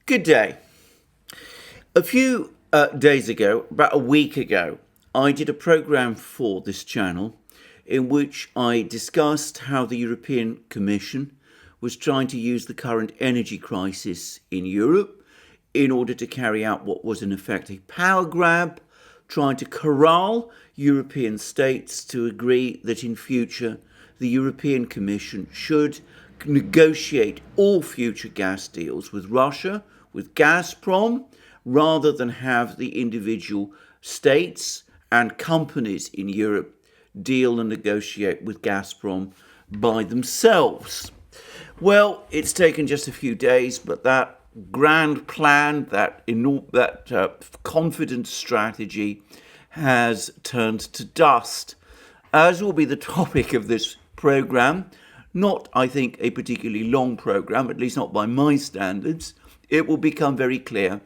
Good day. A few days ago, about a week ago, I did a program for this channel in which I discussed how the European Commission was trying to use the current energy crisis in Europe in order to carry out what was in effect a power grab, trying to corral European states to agree that in future the European Commission should negotiate all future gas deals with Russia, with Gazprom, rather than have the individual states and companies in Europe deal and negotiate with Gazprom by themselves. Well, it's taken just a few days, but that grand plan, that confident strategy has turned to dust, as will be the topic of this program. Not, I think, a particularly long program, at least not by my standards. It will become very clear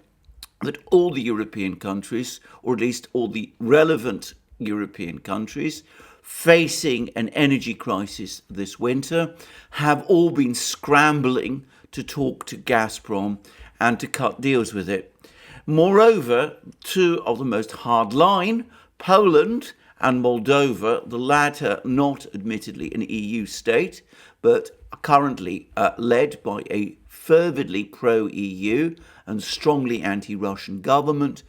that all the European countries, or at least all the relevant European countries, facing an energy crisis this winter, have all been scrambling to talk to Gazprom and to cut deals with it. Moreover, two of the most hardline, Poland and Moldova, the latter not admittedly an EU state, but currently led by a fervidly pro-EU and strongly anti-Russian government,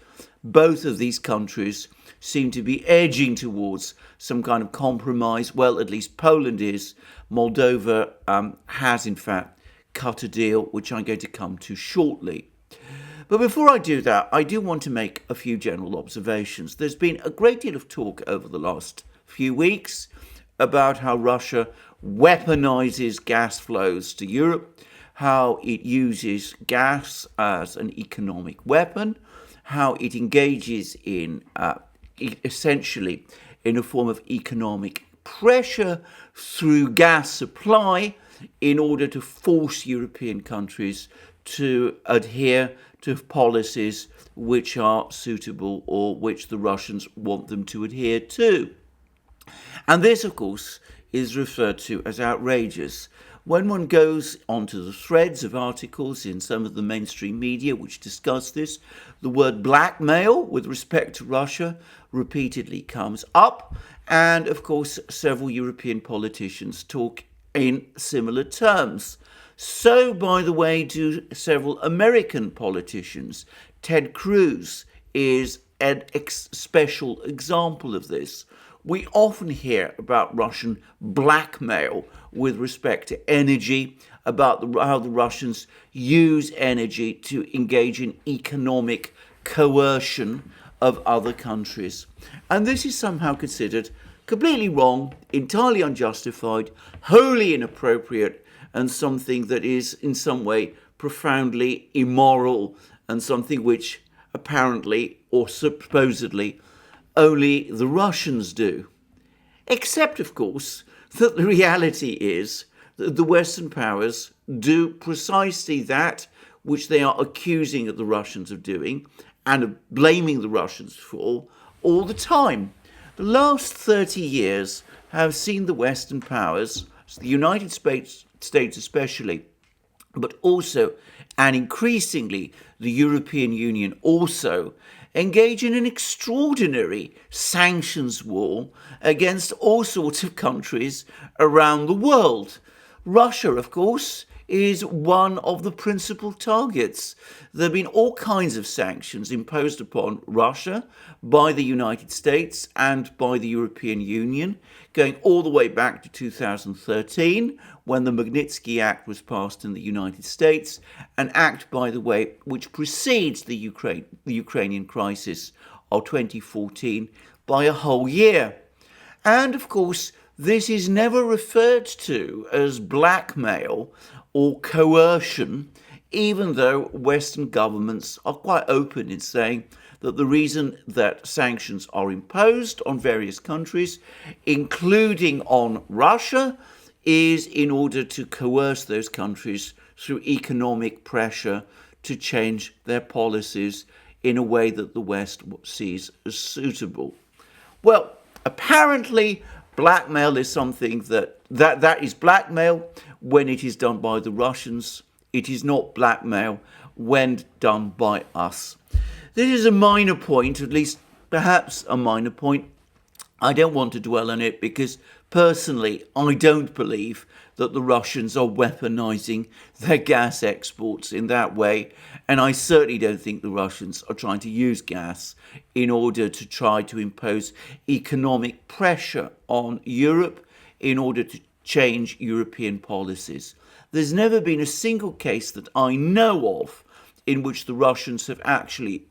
both of these countries seem to be edging towards some kind of compromise. Well, at least Poland is. Moldova has, in fact, cut a deal, which I'm going to come to shortly. But before I do that, I do want to make a few general observations. There's been a great deal of talk over the last few weeks about how Russia weaponizes gas flows to Europe, how it uses gas as an economic weapon, how it engages in essentially in a form of economic pressure through gas supply in order to force European countries to adhere to policies which are suitable or which the Russians want them to adhere to. And this, of course, is referred to as outrageous. When one goes onto the threads of articles in some of the mainstream media which discuss this, the word blackmail with respect to Russia repeatedly comes up. And of course, several European politicians talk in similar terms. So, by the way, do several American politicians. Ted Cruz is a special example of this. We often hear about Russian blackmail with respect to energy, about how the Russians use energy to engage in economic coercion of other countries. And this is somehow considered completely wrong, entirely unjustified, wholly inappropriate, and something that is in some way profoundly immoral, and something which apparently or supposedly only the Russians do. Except, of course, that the reality is that the Western powers do precisely that which they are accusing the Russians of doing and blaming the Russians for all the time. The last 30 years have seen the Western powers, the United States especially, but also and increasingly the European Union also, engage in an extraordinary sanctions war against all sorts of countries around the world. Russia, of course, is one of the principal targets. There have been all kinds of sanctions imposed upon Russia by the United States and by the European Union, going all the way back to 2013, when the Magnitsky Act was passed in the United States, an act, by the way, which precedes the Ukrainian crisis of 2014 by a whole year. And, of course, this is never referred to as blackmail or coercion, even though Western governments are quite open in saying that the reason that sanctions are imposed on various countries, including on Russia, is in order to coerce those countries through economic pressure to change their policies in a way that the West sees as suitable. Well, apparently blackmail is something that is blackmail when it is done by the Russians. It is not blackmail when done by us. This is a minor point, at least perhaps a minor point. I don't want to dwell on it because personally I don't believe that the Russians are weaponizing their gas exports in that way, and I certainly don't think the Russians are trying to use gas in order to try to impose economic pressure on Europe in order to change European policies. There's never been a single case that I know of in which the Russians have actually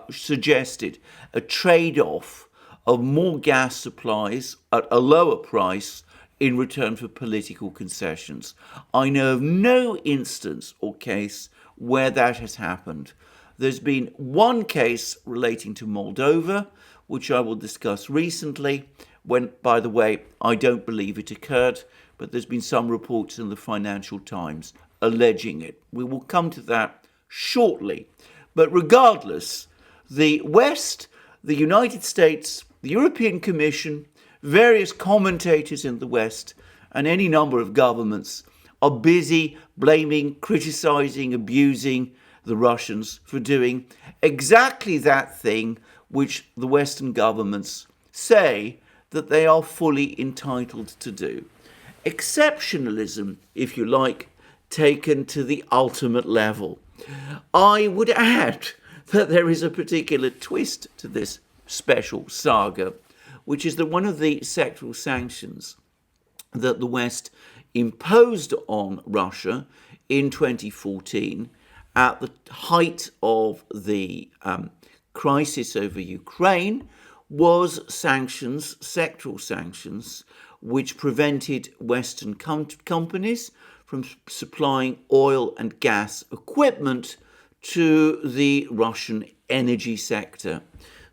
suggested a trade-off of more gas supplies at a lower price in return for political concessions. I know of no instance or case where that has happened. There's been one case relating to Moldova, which I will discuss recently, when, by the way, I don't believe it occurred, but there's been some reports in the Financial Times alleging it. We will come to that shortly. But regardless, the West, the United States, the European Commission, various commentators in the West, and any number of governments are busy blaming, criticizing, abusing the Russians for doing exactly that thing which the Western governments say that they are fully entitled to do. Exceptionalism, if you like, taken to the ultimate level. I would add that there is a particular twist to this special saga, which is that one of the sectoral sanctions that the West imposed on Russia in 2014 at the height of the crisis over Ukraine was sanctions, sectoral sanctions, which prevented Western companies from supplying oil and gas equipment to the Russian energy sector.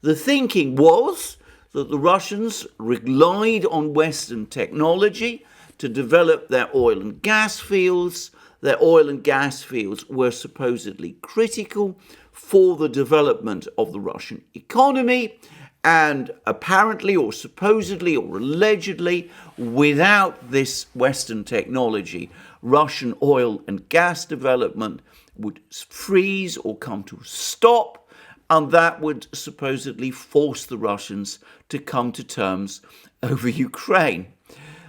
The thinking was that the Russians relied on Western technology to develop their oil and gas fields. Their oil and gas fields were supposedly critical for the development of the Russian economy, and apparently or supposedly or allegedly, without this Western technology, Russian oil and gas development would freeze or come to a stop, and that would supposedly force the Russians to come to terms over Ukraine.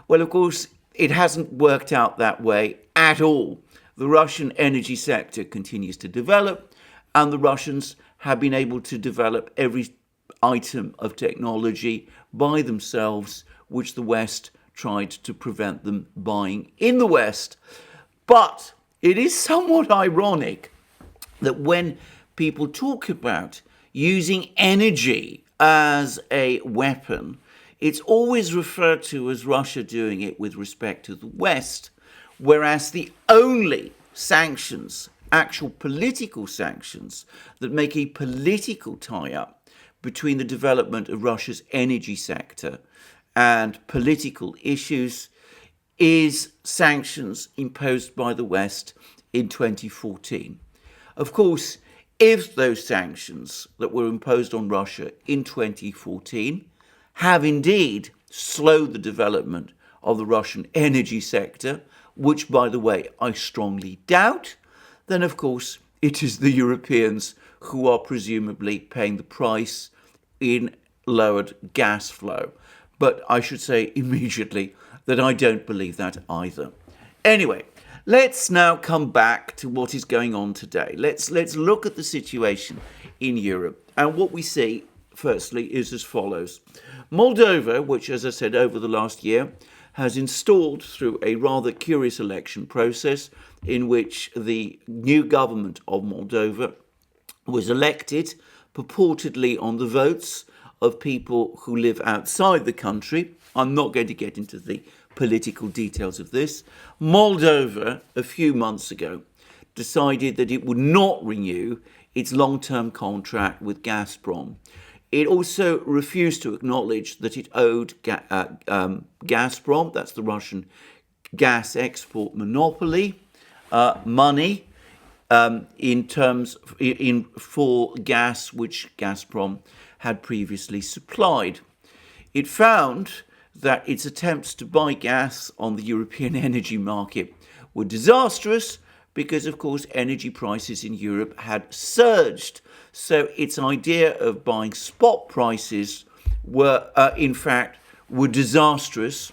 Well, of course, it hasn't worked out that way at all. The Russian energy sector continues to develop, and the Russians have been able to develop every item of technology by themselves, which the West tried to prevent them buying in the West. But it is somewhat ironic that when people talk about using energy as a weapon, it's always referred to as Russia doing it with respect to the West, whereas the only sanctions, actual political sanctions, that make a political tie-up between the development of Russia's energy sector and political issues is sanctions imposed by the West in 2014. Of course, if those sanctions that were imposed on Russia in 2014 have indeed slowed the development of the Russian energy sector, which, by the way, I strongly doubt, then of course it is the Europeans who are presumably paying the price in lowered gas flow. But I should say immediately that I don't believe that either. Anyway, let's now come back to what is going on today. Let's look at the situation in Europe. And what we see, firstly, is as follows. Moldova, which, as I said, over the last year, has installed through a rather curious election process in which the new government of Moldova was elected purportedly on the votes of people who live outside the country. I'm not going to get into the political details of this. Moldova, a few months ago, decided that it would not renew its long-term contract with Gazprom. It also refused to acknowledge that it owed Gazprom, that's the Russian gas export monopoly, money for gas which Gazprom had previously supplied. It found that its attempts to buy gas on the European energy market were disastrous because, of course, energy prices in Europe had surged. So its idea of buying spot prices were, in fact, were disastrous,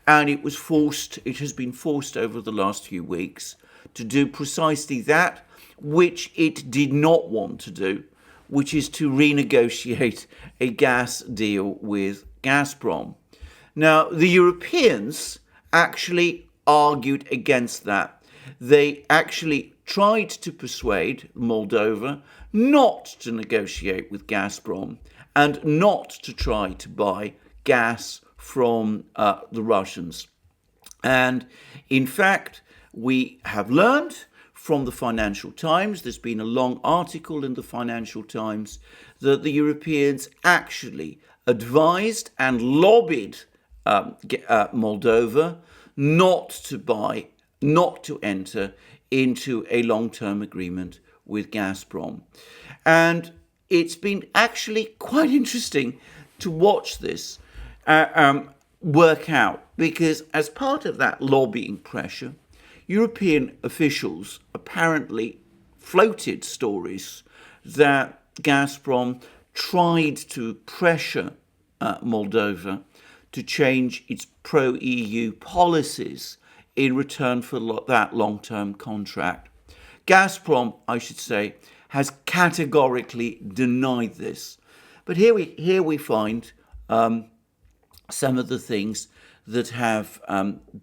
and it has been forced over the last few weeks to do precisely that which it did not want to do, which is to renegotiate a gas deal with Gazprom. Now, the Europeans actually argued against that. They actually tried to persuade Moldova not to negotiate with Gazprom and not to try to buy gas from the Russians. And in fact, we have learned from the Financial Times, there's been a long article in the Financial Times, that the Europeans actually advised and lobbied Moldova not to enter into a long-term agreement with Gazprom. And it's been actually quite interesting to watch this work out, because as part of that lobbying pressure, European officials apparently floated stories that Gazprom tried to pressure Moldova to change its pro-EU policies in return for that long-term contract. Gazprom, I should say, has categorically denied this. But here we find some of the things that have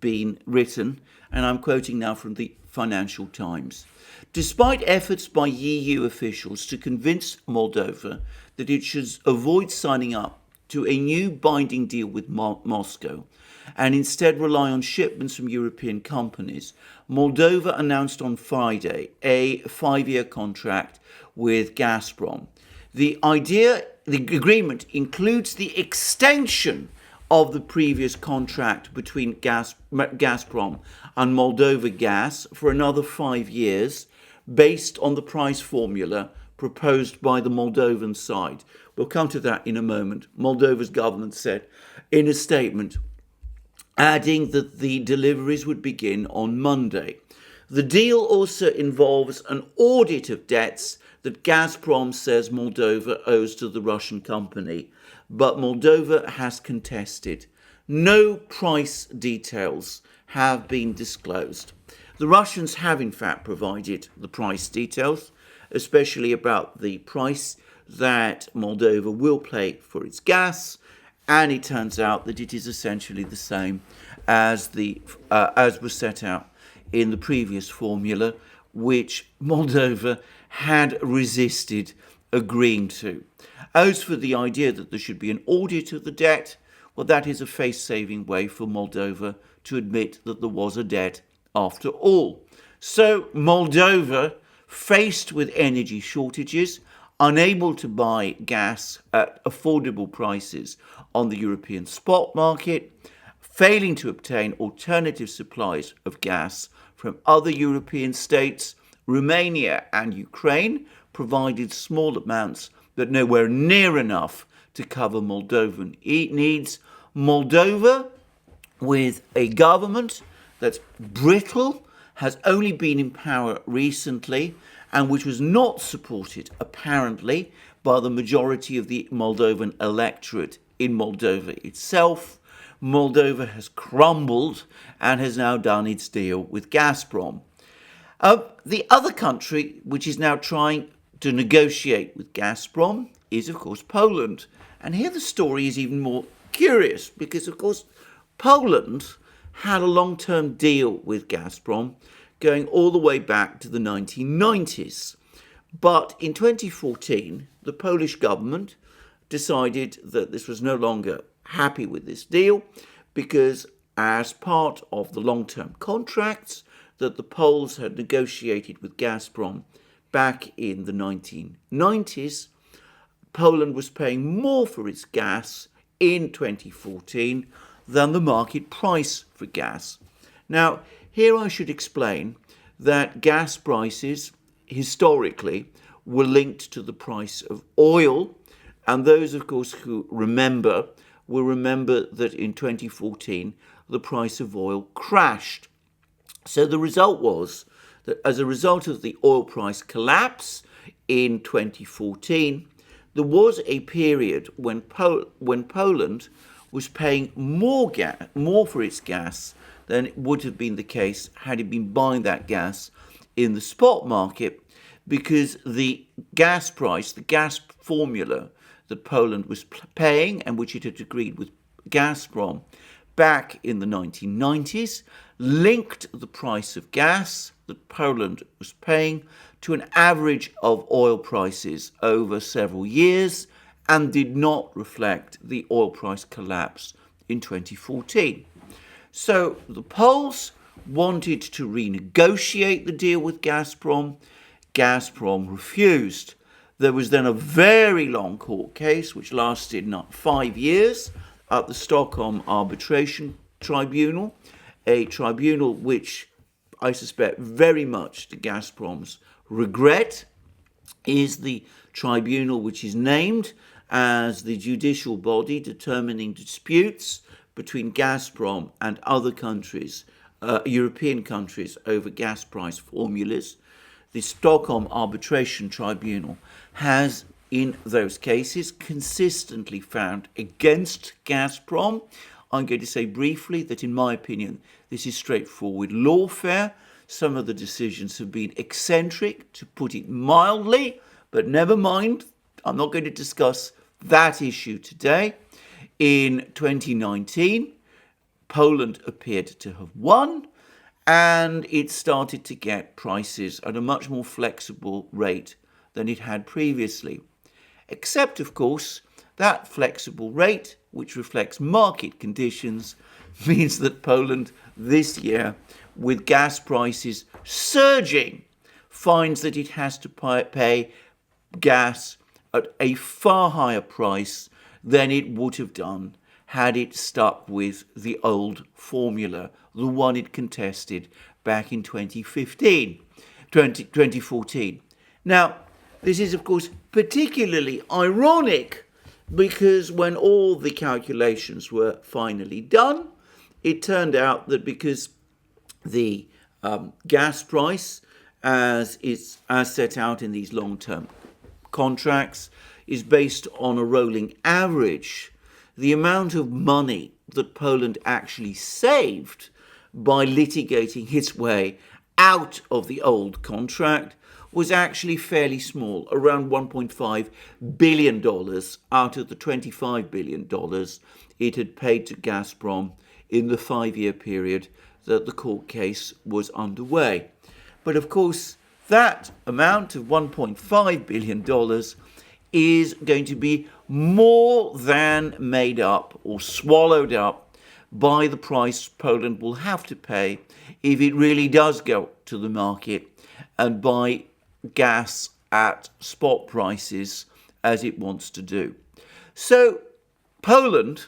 been written, and I'm quoting now from the Financial Times. Despite efforts by EU officials to convince Moldova that it should avoid signing up to a new binding deal with Moscow and instead rely on shipments from European companies, Moldova announced on Friday a 5-year contract with Gazprom. The agreement includes the extension of the previous contract between Gazprom and Moldova Gas for another 5 years, based on the price formula proposed by the Moldovan side. We'll come to that in a moment. Moldova's government said in a statement, adding that the deliveries would begin on Monday. The deal also involves an audit of debts that Gazprom says Moldova owes to the Russian company, but Moldova has contested. No price details have been disclosed. The Russians have in fact provided the price details, especially about the price that Moldova will pay for its gas, and it turns out that it is essentially the same as was set out in the previous formula, which Moldova had resisted agreeing to. As for the idea that there should be an audit of the debt, well, that is a face-saving way for Moldova to admit that there was a debt after all. So Moldova, faced with energy shortages, unable to buy gas at affordable prices on the European spot market, failing to obtain alternative supplies of gas from other European states, Romania and Ukraine provided small amounts but nowhere near enough to cover Moldovan needs. Moldova, with a government that's brittle, has only been in power recently, and which was not supported, apparently, by the majority of the Moldovan electorate in Moldova itself. Moldova has crumbled and has now done its deal with Gazprom. The other country which is now trying to negotiate with Gazprom is, of course, Poland. And here the story is even more curious because, of course, Poland had a long-term deal with Gazprom going all the way back to the 1990s. But in 2014, the Polish government decided that this was no longer happy with this deal because, as part of the long-term contracts that the Poles had negotiated with Gazprom back in the 1990s, Poland was paying more for its gas in 2014 than the market price for gas. Now, here I should explain that gas prices historically were linked to the price of oil, and those, of course, who remember will remember that in 2014 the price of oil crashed. So the result was that as a result of the oil price collapse in 2014, there was a period when Poland was paying more for its gas than it would have been the case had it been buying that gas in the spot market, because the gas price, the gas formula that Poland was paying and which it had agreed with Gazprom back in the 1990s, linked the price of gas that Poland was paying to an average of oil prices over several years, and did not reflect the oil price collapse in 2014. So the Poles wanted to renegotiate the deal with Gazprom. Gazprom refused. There was then a very long court case which lasted not 5 years at the Stockholm Arbitration Tribunal, a tribunal which I suspect very much to Gazprom's regret is the tribunal which is named as the judicial body determining disputes between Gazprom and other countries, European countries, over gas price formulas. The Stockholm Arbitration Tribunal has, in those cases, consistently found against Gazprom. I'm going to say briefly that, in my opinion, this is straightforward lawfare. Some of the decisions have been eccentric, to put it mildly, but never mind. I'm not going to discuss that issue today. In 2019, Poland appeared to have won, and it started to get prices at a much more flexible rate than it had previously. Except, of course, that flexible rate, which reflects market conditions, means that Poland this year, with gas prices surging, finds that it has to pay gas at a far higher price than it would have done had it stuck with the old formula, the one it contested back in 2014. Now, this is, of course, particularly ironic because when all the calculations were finally done, it turned out that because the gas price, as set out in these long-term contracts, is based on a rolling average, the amount of money that Poland actually saved by litigating its way out of the old contract was actually fairly small, around $1.5 billion out of the $25 billion it had paid to Gazprom in the 5-year period that the court case was underway. But of course, that amount of $1.5 billion is going to be more than made up or swallowed up by the price Poland will have to pay if it really does go to the market and buy gas at spot prices as it wants to do. So Poland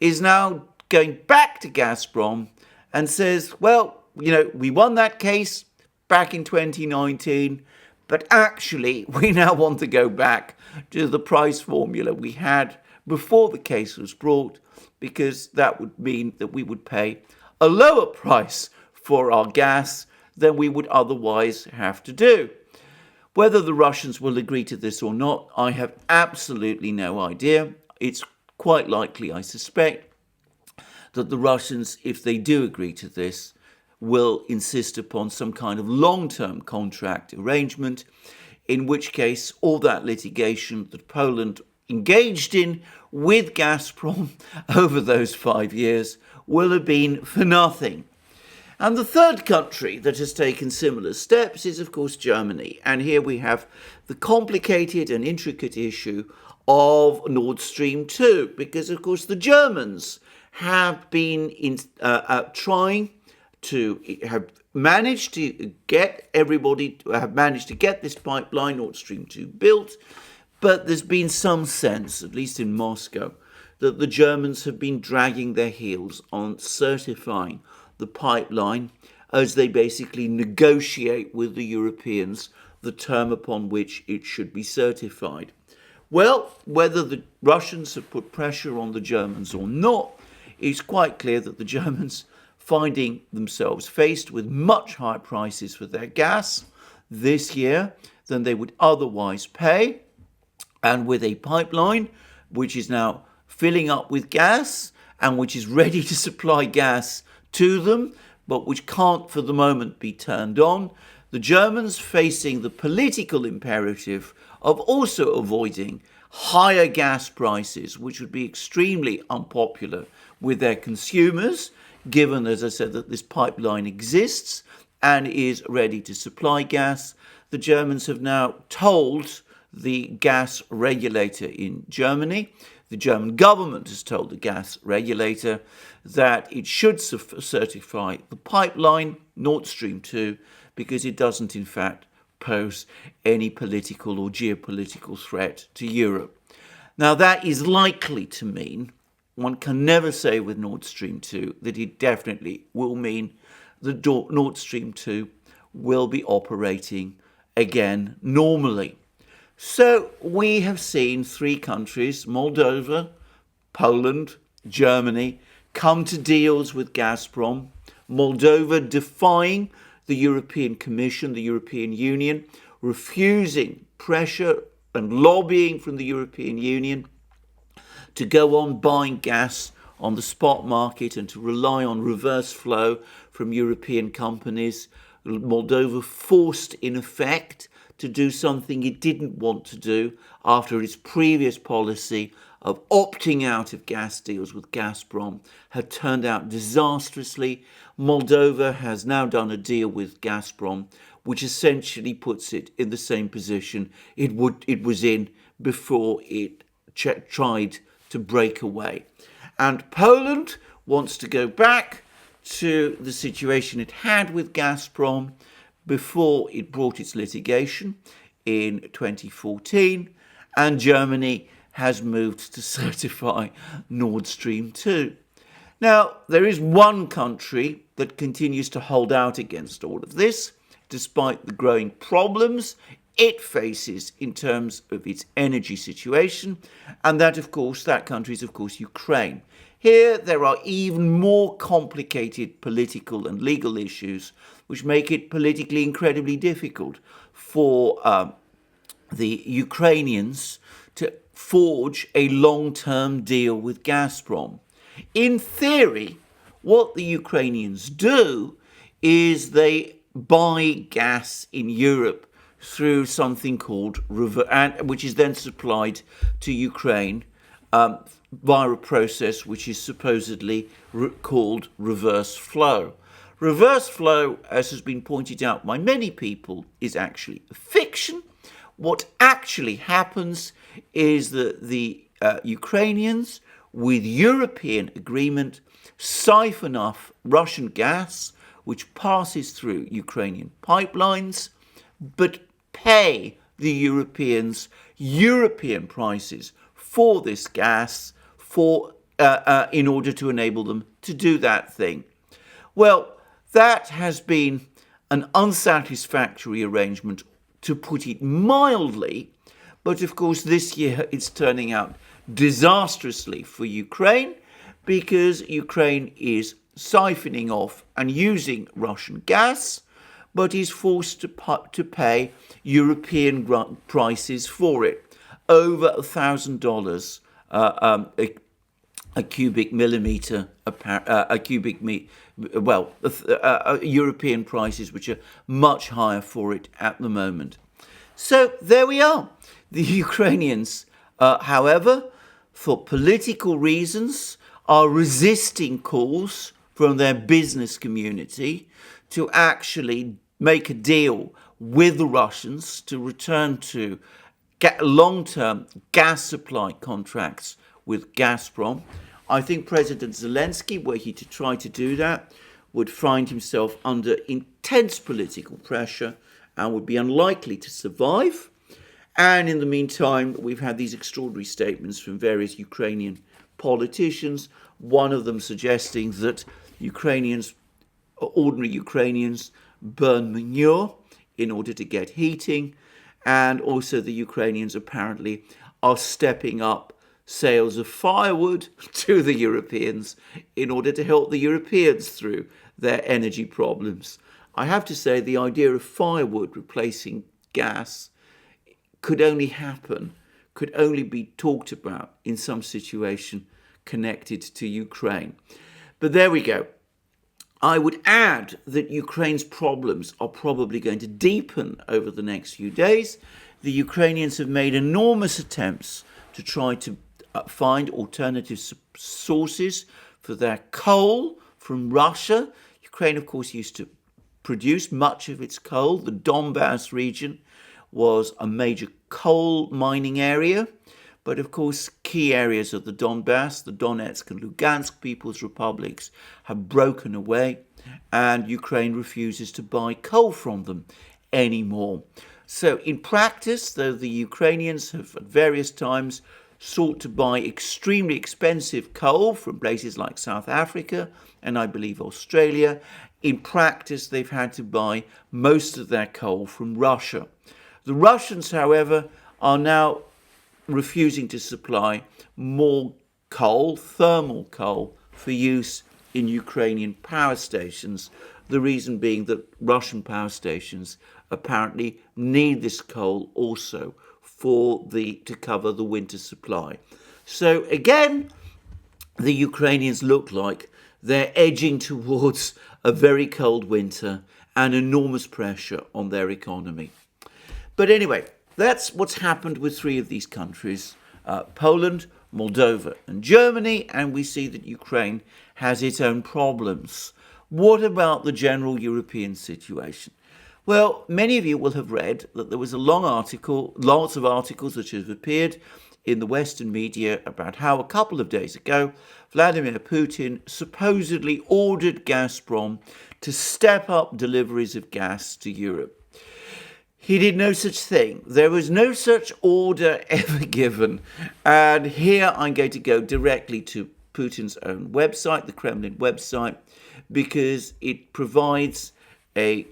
is now going back to Gazprom and says, well, we won that case back in 2019, but actually we now want to go back to the price formula we had before the case was brought, because that would mean that we would pay a lower price for our gas than we would otherwise have to do. Whether the Russians will agree to this or not, I have absolutely no idea. It's quite likely, I suspect, that the Russians, if they do agree to this, will insist upon some kind of long-term contract arrangement, in which case all that litigation that Poland engaged in with Gazprom over those 5 years will have been for nothing. And the third country that has taken similar steps is, of course, Germany. And here we have the complicated and intricate issue of Nord Stream 2, because, of course, the Germans have been trying to have managed to get this pipeline, Nord Stream 2, built. But there's been some sense, at least in Moscow, that the Germans have been dragging their heels on certifying the pipeline as they basically negotiate with the Europeans the term upon which it should be certified. Well, whether the Russians have put pressure on the Germans or not, it's quite clear that the Germans finding themselves faced with much higher prices for their gas this year than they would otherwise pay, and with a pipeline which is now filling up with gas and which is ready to supply gas to them, but which can't for the moment be turned on, the Germans facing the political imperative of also avoiding higher gas prices, which would be extremely unpopular with their consumers, given, as I said, that this pipeline exists and is ready to supply gas. The Germans have now told the gas regulator in Germany, the German government has told the gas regulator that it should certify the pipeline, Nord Stream 2, because it doesn't in fact pose any political or geopolitical threat to Europe. Now that is likely to mean, one can never say with Nord Stream 2 that it definitely will mean that Nord Stream 2 will be operating again normally. So we have seen three countries, Moldova, Poland, Germany, come to deals with Gazprom. Moldova defying the European Commission, the European Union, refusing pressure and lobbying from the European Union to go on buying gas on the spot market and to rely on reverse flow from European companies. Moldova forced, in effect, to do something it didn't want to do after its previous policy of opting out of gas deals with Gazprom had turned out disastrously. Moldova has now done a deal with Gazprom, which essentially puts it in the same position it was in before it tried to break away. And Poland wants to go back to the situation it had with Gazprom before it brought its litigation in 2014, and Germany has moved to certify Nord Stream 2. Now, there is one country that continues to hold out against all of this, despite the growing problems it faces in terms of its energy situation, and that country is, of course, Ukraine. Here, there are even more complicated political and legal issues which make it politically incredibly difficult for the Ukrainians to forge a long-term deal with Gazprom. In theory, what the Ukrainians do is they buy gas in Europe through something called, which is then supplied to Ukraine via a process which is supposedly called reverse flow. Reverse flow, as has been pointed out by many people, is actually a fiction. What actually happens is that the Ukrainians, with European agreement, siphon off Russian gas, which passes through Ukrainian pipelines, but pay the Europeans European prices for this gas in order to enable them to do that thing. Well, that has been an unsatisfactory arrangement, to put it mildly, but of course this year it's turning out disastrously for Ukraine, because Ukraine is siphoning off and using Russian gas, but is forced to pay European prices for it, over $1,000 a cubic millimeter, European prices which are much higher for it at the moment. So there we are. The Ukrainians, however, for political reasons, are resisting calls from their business community to actually make a deal with the Russians to return to long-term gas supply contracts with Gazprom. I think President Zelensky, were he to try to do that, would find himself under intense political pressure and would be unlikely to survive. And in the meantime, we've had these extraordinary statements from various Ukrainian politicians, one of them suggesting that ordinary Ukrainians, burn manure in order to get heating, and also the Ukrainians apparently are stepping up sales of firewood to the Europeans in order to help the Europeans through their energy problems. I have to say the idea of firewood replacing gas could only be talked about in some situation connected to Ukraine. But there we go. I would add that Ukraine's problems are probably going to deepen over the next few days. The Ukrainians have made enormous attempts to try to find alternative sources for their coal from Russia. Ukraine, of course, used to produce much of its coal. The Donbass region was a major coal mining area. But of course, key areas of the Donbass, the Donetsk and Lugansk People's Republics, have broken away, and Ukraine refuses to buy coal from them anymore. So in practice, though the Ukrainians have at various times sought to buy extremely expensive coal from places like South Africa and I believe Australia, in practice they've had to buy most of their coal from Russia. The Russians, however, are now refusing to supply more coal, thermal coal, for use in Ukrainian power stations. The reason being that Russian power stations apparently need this coal also to cover the winter supply. So again, the Ukrainians look like they're edging towards a very cold winter and enormous pressure on their economy. But anyway, that's what's happened with three of these countries, Poland, Moldova and Germany, and we see that Ukraine has its own problems. What about the general European situation? Well, many of you will have read that there was a long article, lots of articles that have appeared in the Western media about how a couple of days ago, Vladimir Putin supposedly ordered Gazprom to step up deliveries of gas to Europe. He did no such thing. There was no such order ever given. And here I'm going to go directly to Putin's own website, the Kremlin website, because it provides a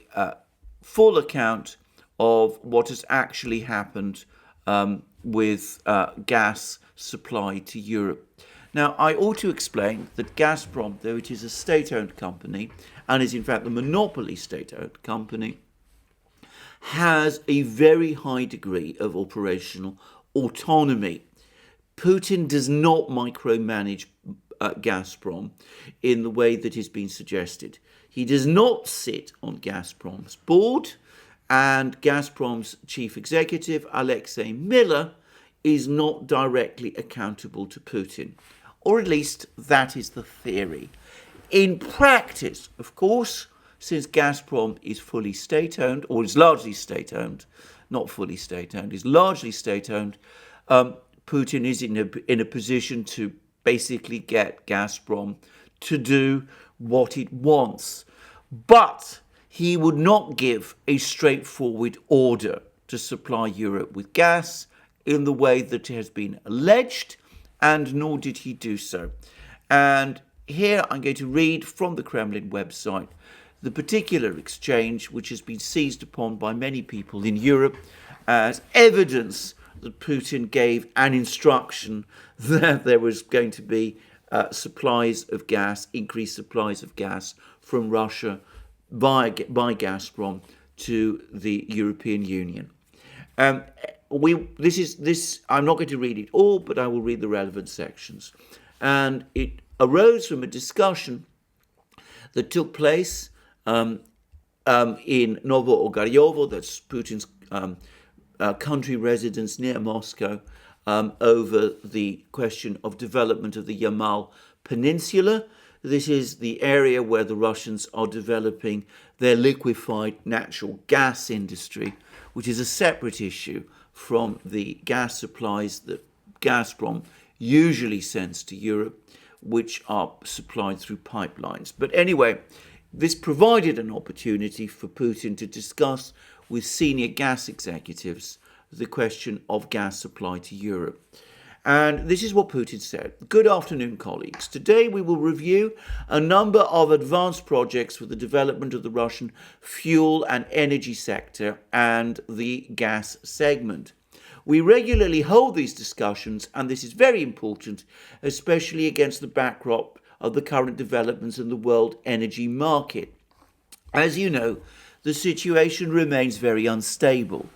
full account of what has actually happened with gas supply to Europe. Now, I ought to explain that Gazprom, though it is a state-owned company, and is in fact a monopoly state-owned company, has a very high degree of operational autonomy. Putin does not micromanage Gazprom in the way that has been suggested. He does not sit on Gazprom's board, and Gazprom's chief executive, Alexei Miller, is not directly accountable to Putin. Or at least that is the theory. In practice, of course, since Gazprom is fully state-owned, or is largely state-owned, not fully state-owned, is largely state-owned, Putin is in a position to basically get Gazprom to do what it wants. But he would not give a straightforward order to supply Europe with gas in the way that has been alleged, and nor did he do so. And here I'm going to read from the Kremlin website the particular exchange which has been seized upon by many people in Europe as evidence that Putin gave an instruction that there was going to be supplies of gas, increased supplies of gas from Russia by Gazprom to the European Union. I'm not going to read it all, but I will read the relevant sections. And it arose from a discussion that took place in Novo Ogaryovo, that's Putin's country residence near Moscow, over the question of development of the Yamal Peninsula. This is the area where the Russians are developing their liquefied natural gas industry, which is a separate issue from the gas supplies that Gazprom usually sends to Europe, which are supplied through pipelines. But anyway, this provided an opportunity for Putin to discuss with senior gas executives the question of gas supply to Europe. And this is what Putin said. Good afternoon, colleagues. Today we will review a number of advanced projects for the development of the Russian fuel and energy sector and the gas segment. We regularly hold these discussions, and this is very important, especially against the backdrop of the current developments in the world energy market. As you know, the situation remains very unstable.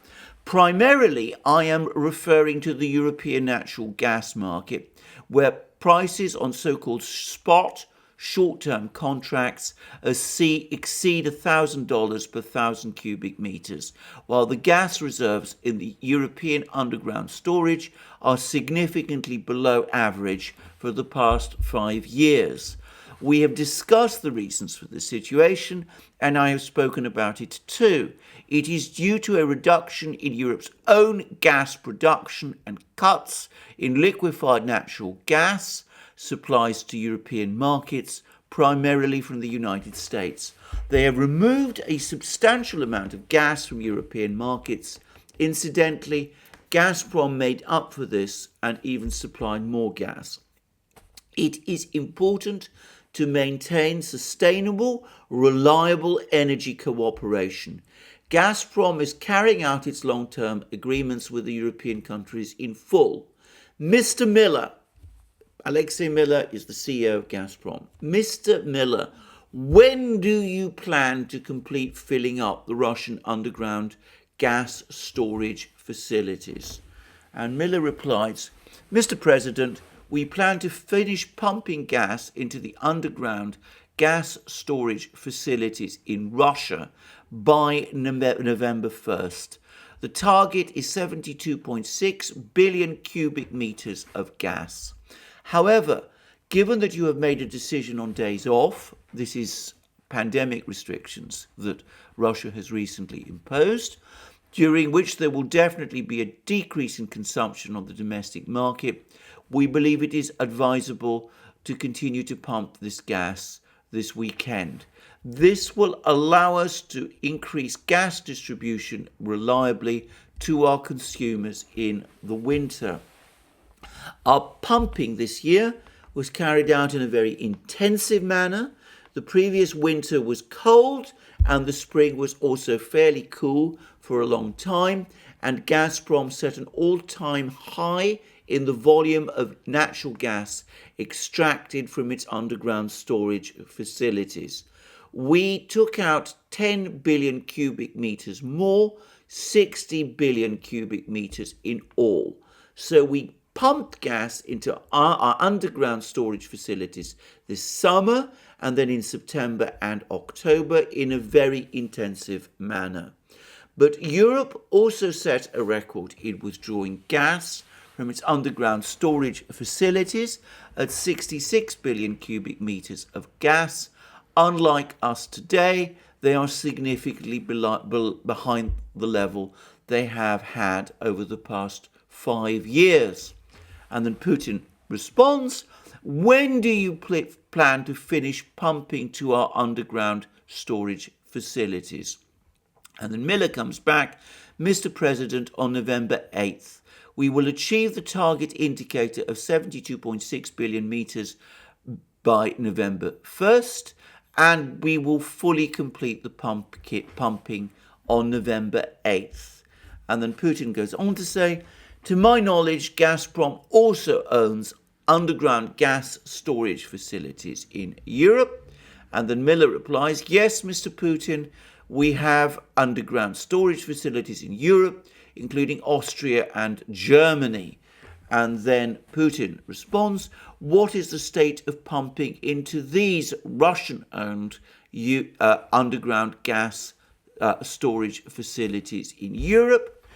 Primarily, I am referring to the European natural gas market, where prices on so-called spot short-term contracts exceed $1,000 per 1,000 cubic meters, while the gas reserves in the European underground storage are significantly below average for the past 5 years. We have discussed the reasons for this situation, and I have spoken about it too. It is due to a reduction in Europe's own gas production and cuts in liquefied natural gas supplies to European markets, primarily from the United States. They have removed a substantial amount of gas from European markets. Incidentally, Gazprom made up for this and even supplied more gas. It is important to maintain sustainable, reliable energy cooperation. Gazprom is carrying out its long-term agreements with the European countries in full. Mr. Miller, Alexei Miller is the CEO of Gazprom. Mr. Miller, when do you plan to complete filling up the Russian underground gas storage facilities? And Miller replies, Mr. President, we plan to finish pumping gas into the underground gas storage facilities in Russia by November 1st. The target is 72.6 billion cubic meters of gas. However, given that you have made a decision on days off, this is pandemic restrictions that Russia has recently imposed, during which there will definitely be a decrease in consumption on the domestic market, we believe it is advisable to continue to pump this gas this weekend. This will allow us to increase gas distribution reliably to our consumers in the winter. Our pumping this year was carried out in a very intensive manner. The previous winter was cold and the spring was also fairly cool for a long time, and Gazprom set an all-time high in the volume of natural gas extracted from its underground storage facilities. We took out 10 billion cubic meters more, 60 billion cubic meters in all. So we pumped gas into our underground storage facilities this summer and then in September and October in a very intensive manner. But Europe also set a record in withdrawing gas from its underground storage facilities at 66 billion cubic meters of gas. Unlike us today, they are significantly behind the level they have had over the past 5 years. And then Putin responds, when do you plan to finish pumping to our underground storage facilities? And then Miller comes back, Mr. President, on November 8th, we will achieve the target indicator of 72.6 billion meters by November 1st, and we will fully complete the pumping on November 8th. And then Putin goes on to say, to my knowledge, Gazprom also owns underground gas storage facilities in Europe. And then Miller replies, yes, Mr. Putin, we have underground storage facilities in Europe, including Austria and Germany. And then Putin responds, what is the state of pumping into these Russian-owned underground gas storage facilities in Europe?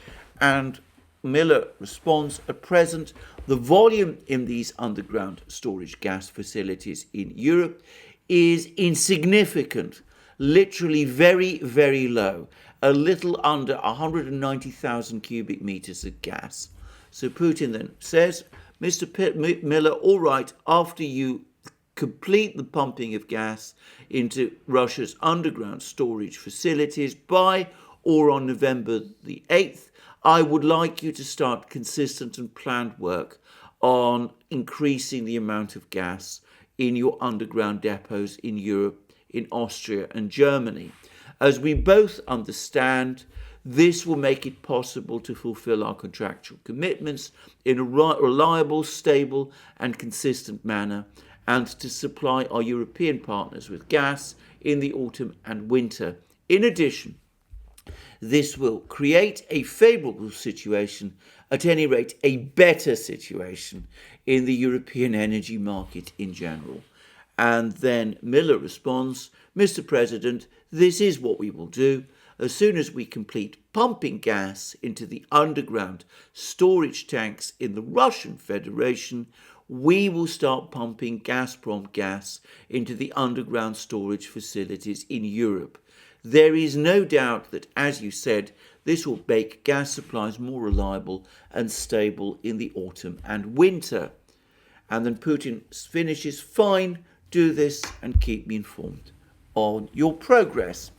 And Miller responds, at present, the volume in these underground storage gas facilities in Europe is insignificant, literally very, very low, a little under 190,000 cubic meters of gas. So Putin then says, Mr. Miller, all right, after you complete the pumping of gas into Russia's underground storage facilities by or on November the 8th, I would like you to start consistent and planned work on increasing the amount of gas in your underground depots in Europe, in Austria and Germany. As we both understand, This will make it possible to fulfill our contractual commitments in a reliable, stable and consistent manner, and to supply our European partners with gas in the autumn and winter. In addition, this will create a favourable situation, at any rate a better situation, in the European energy market in general. And then Miller responds, Mr. President, this is what we will do. As soon as we complete pumping gas into the underground storage tanks in the Russian Federation, we will start pumping Gazprom gas into the underground storage facilities in Europe. There is no doubt that, as you said, this will make gas supplies more reliable and stable in the autumn and winter. And then Putin finishes, fine, do this and keep me informed on your progress.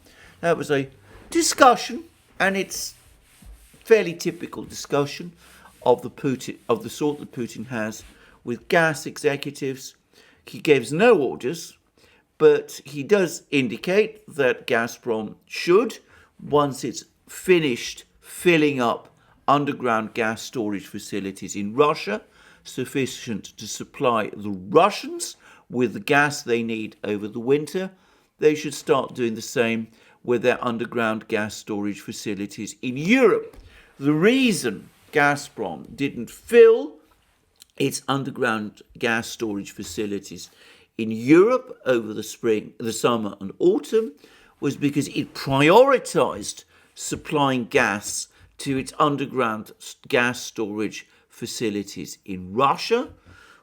That was a discussion, and it's fairly typical discussion of the sort that Putin has with gas executives. He gives no orders, but he does indicate that Gazprom should, once it's finished filling up underground gas storage facilities in Russia, sufficient to supply the Russians with the gas they need over the winter, they should start doing the same with their underground gas storage facilities in Europe. The reason Gazprom didn't fill its underground gas storage facilities in Europe over the summer and autumn was because it prioritized supplying gas to its underground gas storage facilities in Russia.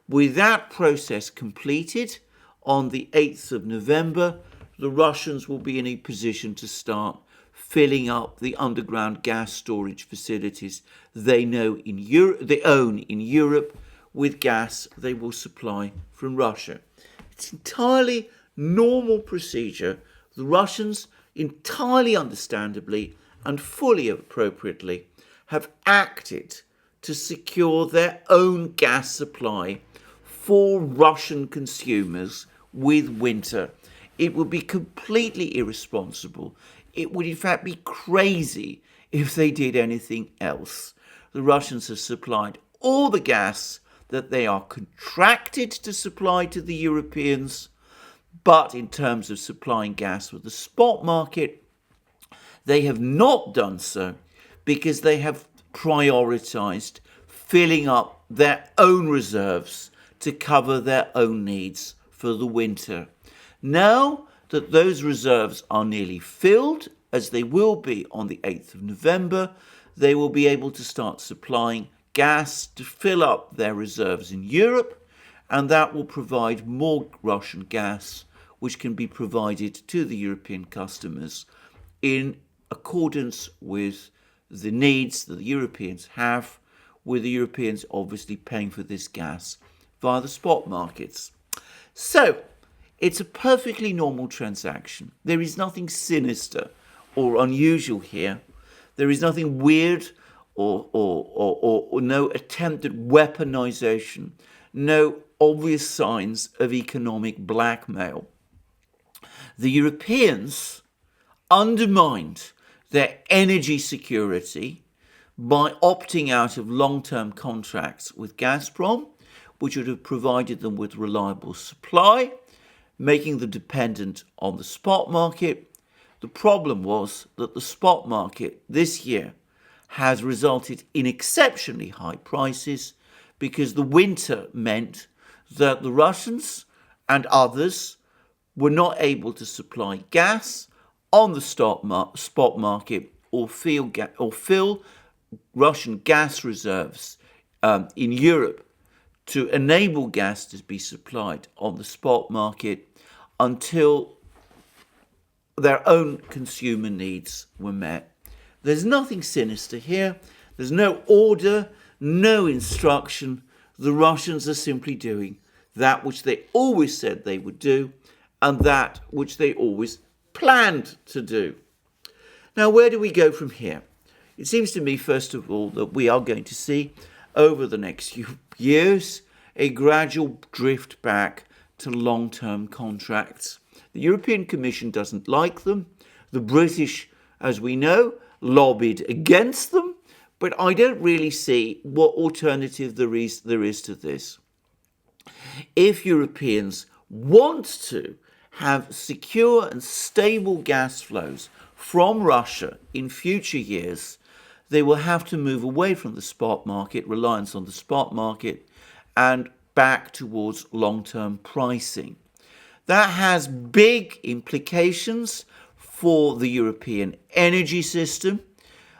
With that process completed on the 8th of November, the Russians will be in a position to start filling up the underground gas storage facilities they own in Europe with gas they will supply from Russia. It's entirely normal procedure. The Russians, entirely understandably and fully appropriately, have acted to secure their own gas supply for Russian consumers with winter. It would be completely irresponsible. It would in fact be crazy if they did anything else. The Russians have supplied all the gas that they are contracted to supply to the Europeans, but in terms of supplying gas with the spot market, they have not done so because they have prioritized filling up their own reserves to cover their own needs for the winter. Now that those reserves are nearly filled, as they will be on the 8th of November, they will be able to start supplying gas to fill up their reserves in Europe, and that will provide more Russian gas, which can be provided to the European customers in accordance with the needs that the Europeans have, with the Europeans obviously paying for this gas via the spot markets. So, it's a perfectly normal transaction. There is nothing sinister or unusual here. There is nothing weird or no attempt at weaponization, no obvious signs of economic blackmail. The Europeans undermined their energy security by opting out of long-term contracts with Gazprom, which would have provided them with reliable supply, making them dependent on the spot market. The problem was that the spot market this year has resulted in exceptionally high prices because the winter meant that the Russians and others were not able to supply gas on the spot market or fill Russian gas reserves in Europe to enable gas to be supplied on the spot market until their own consumer needs were met. There's nothing sinister here. There's no order, no instruction. The Russians are simply doing that which they always said they would do and that which they always planned to do. Now, where do we go from here? It seems to me, first of all, that we are going to see over the next few years a gradual drift back to long-term contracts. The European Commission doesn't like them. The British, as we know, lobbied against them, but I don't really see what alternative there is to this. If Europeans want to have secure and stable gas flows from Russia in future years, they will have to move away from the spot market, reliance on the spot market, and back towards long-term pricing. That has big implications for the European energy system.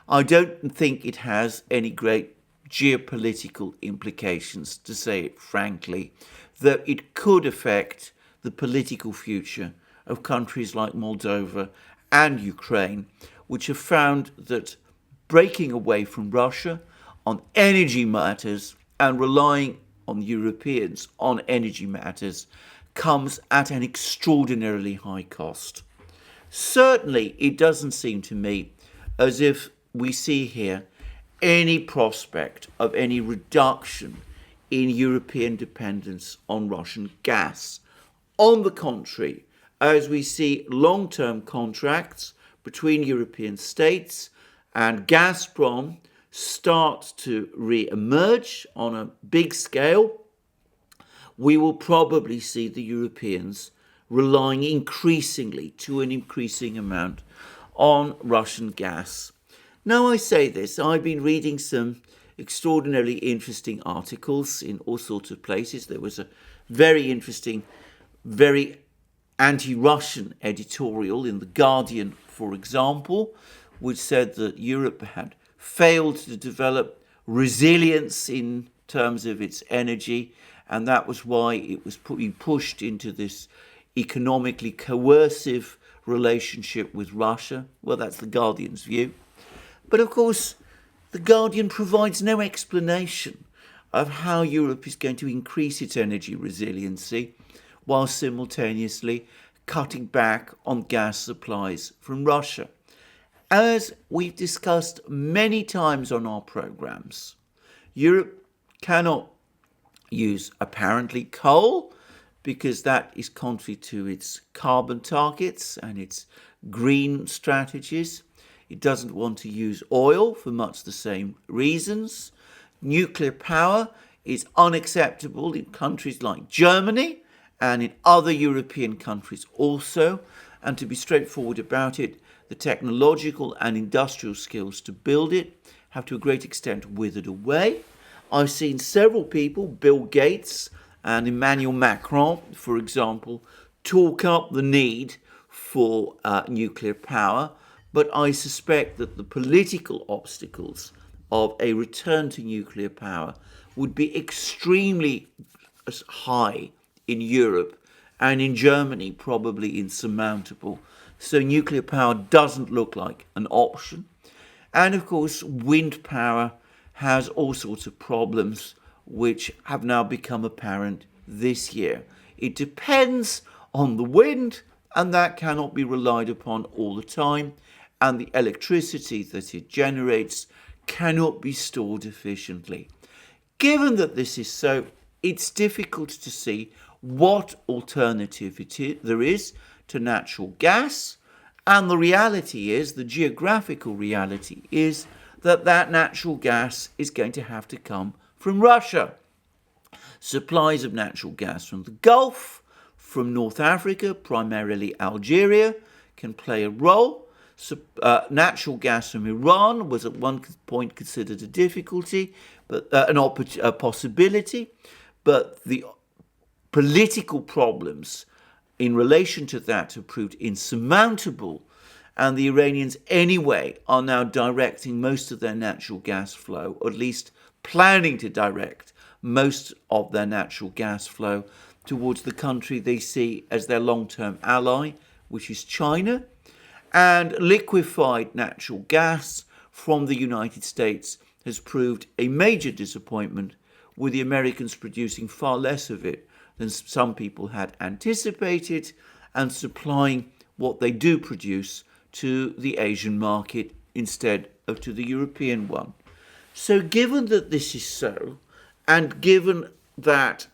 I don't think it has any great geopolitical implications, to say it frankly, though it could affect the political future of countries like Moldova and Ukraine, which have found that breaking away from Russia on energy matters and relying on Europeans on energy matters comes at an extraordinarily high cost. Certainly, it doesn't seem to me as if we see here any prospect of any reduction in European dependence on Russian gas. On the contrary, as we see long-term contracts between European states and Gazprom start to re-emerge on a big scale, we will probably see the Europeans relying increasingly, to an increasing amount, on Russian gas. Now I say this, I've been reading some extraordinarily interesting articles in all sorts of places. There was a very interesting, very anti-Russian editorial in The Guardian, for example, which said that Europe had failed to develop resilience in terms of its energy, and that was why it was being pushed into this economically coercive relationship with Russia. Well, that's The Guardian's view. But of course, The Guardian provides no explanation of how Europe is going to increase its energy resiliency while simultaneously cutting back on gas supplies from Russia. As we've discussed many times on our programs, Europe cannot use apparently coal because that is contrary to its carbon targets and its green strategies. It doesn't want to use oil for much the same reasons. Nuclear power is unacceptable in countries like Germany and in other European countries also. And to be straightforward about it, the technological and industrial skills to build it have to a great extent withered away. I've seen several people, Bill Gates and Emmanuel Macron, for example, talk up the need for nuclear power, but I suspect that the political obstacles of a return to nuclear power would be extremely high in Europe, and in Germany probably insurmountable. So nuclear power doesn't look like an option. And of course, wind power has all sorts of problems which have now become apparent this year. It depends on the wind, and that cannot be relied upon all the time, and the electricity that it generates cannot be stored efficiently. Given that this is so, it's difficult to see what alternative there is to natural gas, and the reality is, the geographical reality is, that natural gas is going to have to come from Russia. Supplies of natural gas from the Gulf, from North Africa, primarily Algeria, can play a role. Natural gas from Iran was at one point considered a difficulty, but a possibility, but the political problems in relation to that have proved insurmountable, and the Iranians anyway are now directing most of their natural gas flow, or at least planning to direct most of their natural gas flow towards the country they see as their long-term ally, which is China. And liquefied natural gas from the United States has proved a major disappointment, with the Americans producing far less of it than some people had anticipated, and supplying what they do produce to the Asian market instead of to the European one. So given that this is so, and given that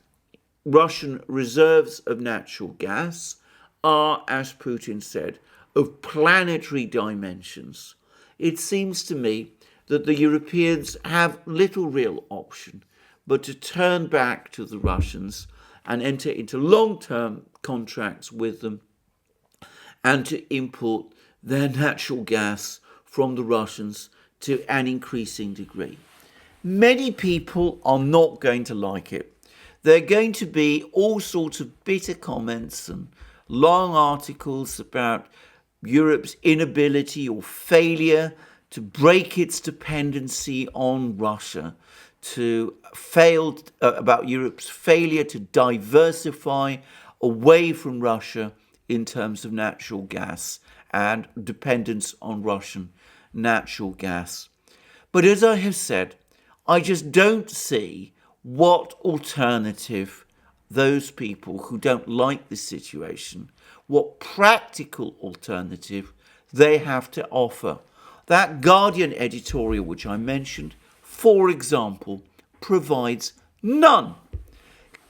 Russian reserves of natural gas are, as Putin said, of planetary dimensions, it seems to me that the Europeans have little real option but to turn back to the Russians and enter into long-term contracts with them and to import their natural gas from the Russians to an increasing degree. Many people are not going to like it. There are going to be all sorts of bitter comments and long articles about Europe's inability or failure to break its dependency on Russia, about Europe's failure to diversify away from Russia in terms of natural gas and dependence on Russian natural gas. But as I have said, I just don't see what alternative those people who don't like this situation, what practical alternative they have to offer. That Guardian editorial which I mentioned, for example, provides none.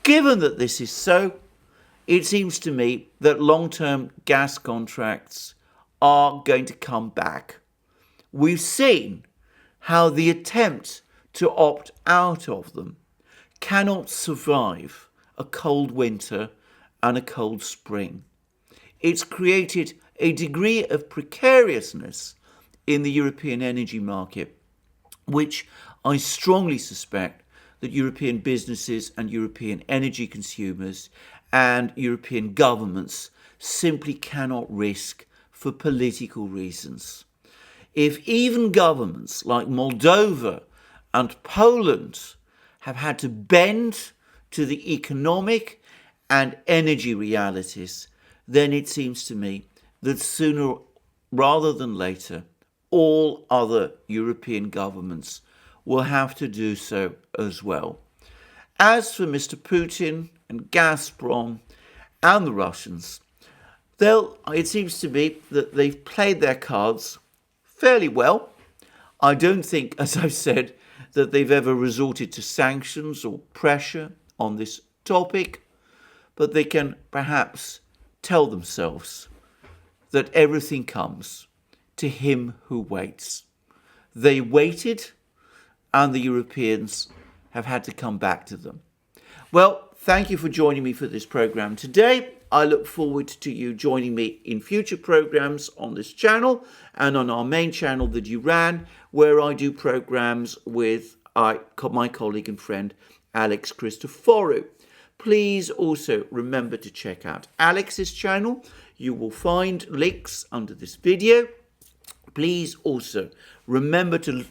Given that this is so, it seems to me that long-term gas contracts are going to come back. We've seen how the attempt to opt out of them cannot survive a cold winter and a cold spring. It's created a degree of precariousness in the European energy market, which I strongly suspect that European businesses and European energy consumers and European governments simply cannot risk for political reasons. If even governments like Moldova and Poland have had to bend to the economic and energy realities, then it seems to me that sooner rather than later, all other European governments will have to do so as well. As for Mr. Putin and Gazprom and the Russians, it seems to me that they've played their cards fairly well. I don't think, as I've said, that they've ever resorted to sanctions or pressure on this topic, but they can perhaps tell themselves that everything comes to him who waits. They waited, and the Europeans have had to come back to them. Well, thank you for joining me for this program today. I look forward to you joining me in future programs on this channel and on our main channel, the Duran, where I do programs with my colleague and friend, Alex Christoforou. Please also remember to check out Alex's channel. You will find links under this video. Please also remember to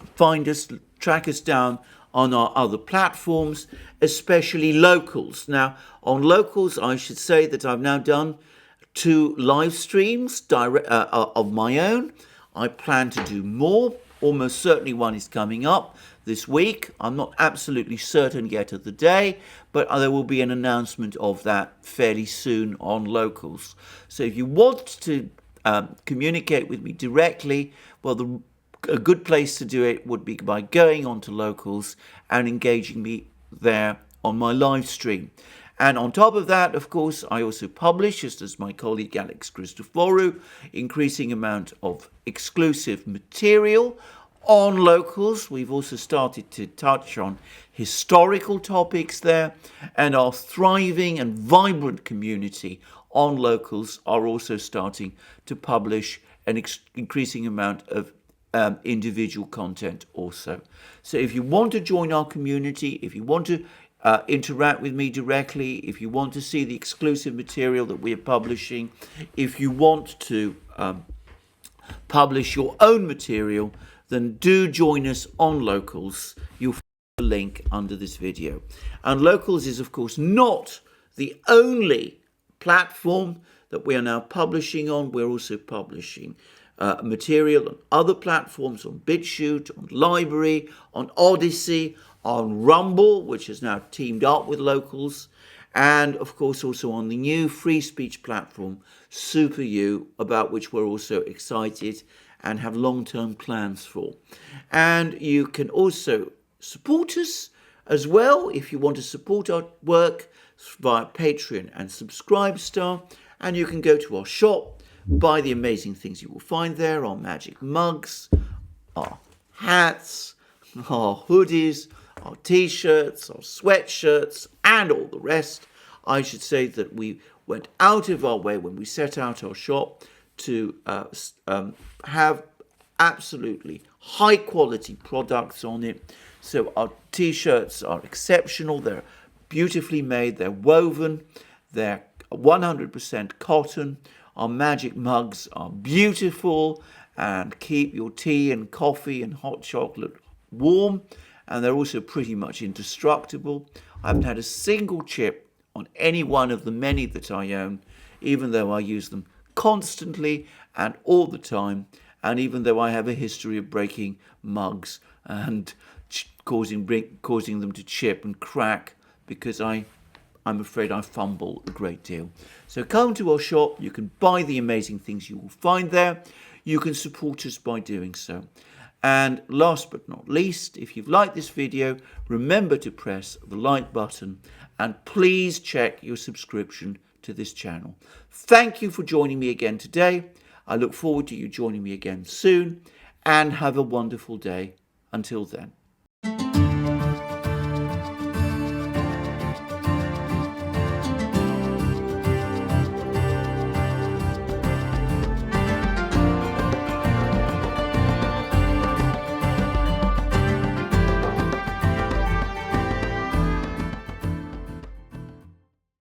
track us down on our other platforms, especially Locals. Now, on Locals, I should say that I've now done 2 live streams of my own. I plan to do more. Almost certainly one is coming up this week. I'm not absolutely certain yet of the day, but there will be an announcement of that fairly soon on Locals. So if you want to communicate with me directly, well, a good place to do it would be by going onto Locals and engaging me there on my live stream. And on top of that, of course, I also publish, just as my colleague Alex Christoforou, increasing amount of exclusive material on Locals. We've also started to touch on historical topics there, and our thriving and vibrant community on Locals are also starting to publish an increasing amount of individual content also. So if you want to join our community, if you want to interact with me directly, if you want to see the exclusive material that we are publishing, if you want to publish your own material, then do join us on Locals. You'll find the link under this video. And Locals is, of course, not the only platform that we are now publishing on. We're also publishing material on other platforms, on BitChute, on Library, on ODYSEE, on Crumble, which has now teamed up with Locals, and of course also on the new free speech platform, SuperU, about which we're also excited and have long-term plans for. And you can also support us as well if you want to support our work via Patreon and Subscribestar, and you can go to our shop, buy the amazing things you will find there, our magic mugs, our hats, our hoodies, our t-shirts, our sweatshirts, and all the rest. I should say that we went out of our way when we set out our shop to have absolutely high quality products on it. So our t-shirts are exceptional. They're beautifully made. They're woven. They're 100% cotton. Our magic mugs are beautiful and keep your tea and coffee and hot chocolate warm. And they're also pretty much indestructible. I haven't had a single chip on any one of the many that I own, even though I use them constantly and all the time, and even though I have a history of breaking mugs and causing them to chip and crack, because I'm afraid I fumble a great deal. So come to our shop. You can buy the amazing things you will find there. You can support us by doing so. And last but not least, if you've liked this video, remember to press the like button and please check your subscription to this channel. Thank you for joining me again today. I look forward to you joining me again soon, and have a wonderful day until then.